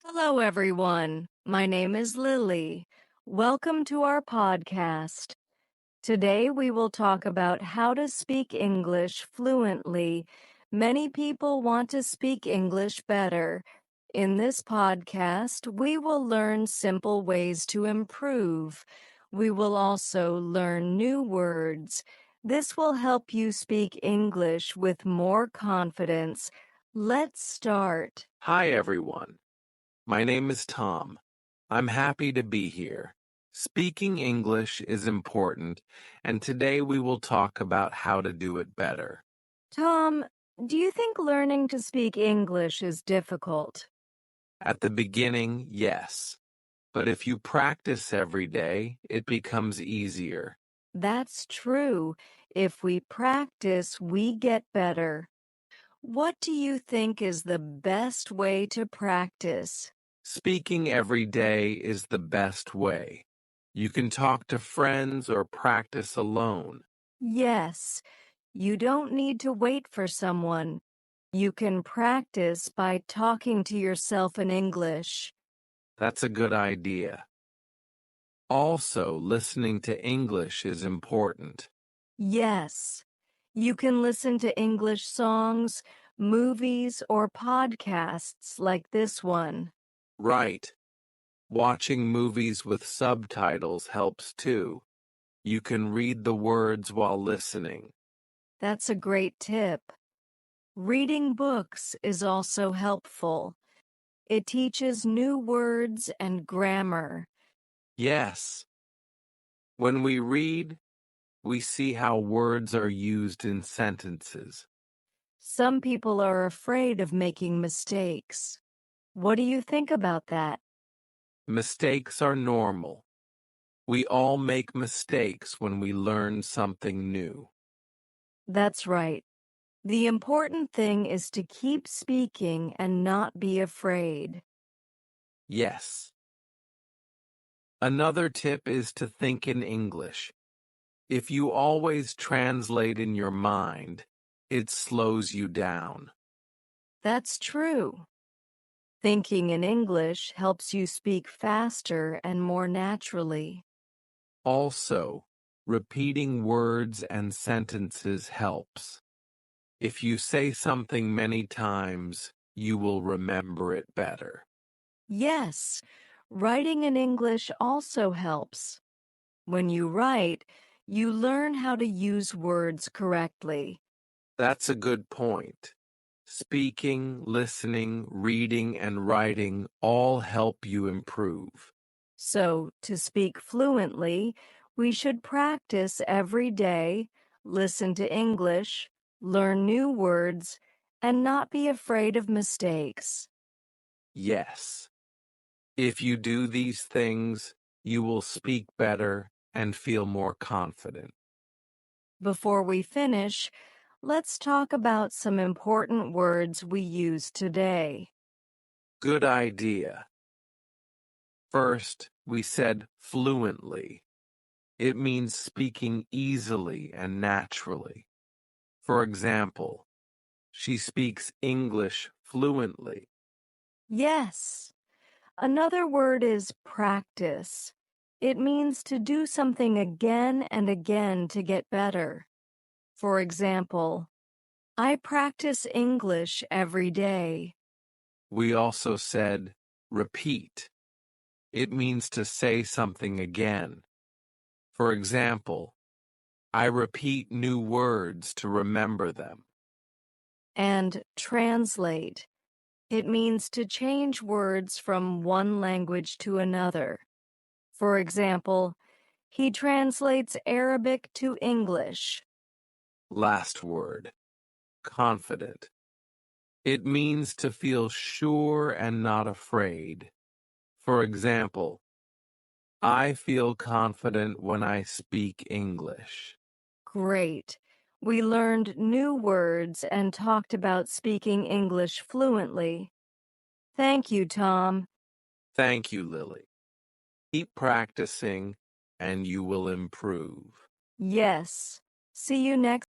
Hello, everyone. My name is Lily. Welcome to our podcast. Today, we will talk about how to speak English fluently. Many people want to speak English better. In this podcast, we will learn simple ways to improve. We will also learn new words. This will help you speak English with more confidence. Let's start. Hi, everyone. My name is Tom. I'm happy to be here. Speaking English is important, and today we will talk about how to do it better. Tom, do you think learning to speak English is difficult? At the beginning, yes. But if you practice every day, it becomes easier. That's true. If we practice, we get better. What do you think is the best way to practice? Speaking every day is the best way. You can talk to friends or practice alone. Yes, you don't need to wait for someone. You can practice by talking to yourself in English. That's a good idea. Also, listening to English is important. Yes, you can listen to English songs, movies, or podcasts like this one. Right. Watching movies with subtitles helps too. You can read the words while listening. That's a great tip. Reading books is also helpful. It teaches new words and grammar. Yes. When we read, we see how words are used in sentences. Some people are afraid of making mistakes. What do you think about that? Mistakes are normal. We all make mistakes when we learn something new. That's right. The important thing is to keep speaking and not be afraid. Yes. Another tip is to think in English. If you always translate in your mind, it slows you down. That's true. Thinking in English helps you speak faster and more naturally. Also, repeating words and sentences helps. If you say something many times, you will remember it better. Yes, writing in English also helps. When you write, you learn how to use words correctly. That's a good point. Speaking, listening, reading, and writing all help you improve. So, to speak fluently, we should practice every day, listen to English, learn new words, and not be afraid of mistakes. Yes. If you do these things, you will speak better and feel more confident. Before we finish, let's talk about some important words we use today. Good idea. First, we said fluently. It means speaking easily and naturally. For example, she speaks English fluently. Yes. Another word is practice. It means to do something again and again to get better. For example, I practice English every day. We also said repeat. It means to say something again. For example, I repeat new words to remember them. And translate. It means to change words from one language to another. For example, he translates Arabic to English. Last word, confident. It means to feel sure and not afraid. For example, I feel confident when I speak English. Great. We learned new words and talked about speaking English fluently. Thank you, Tom. Thank you, Lily. Keep practicing and you will improve. Yes. See you next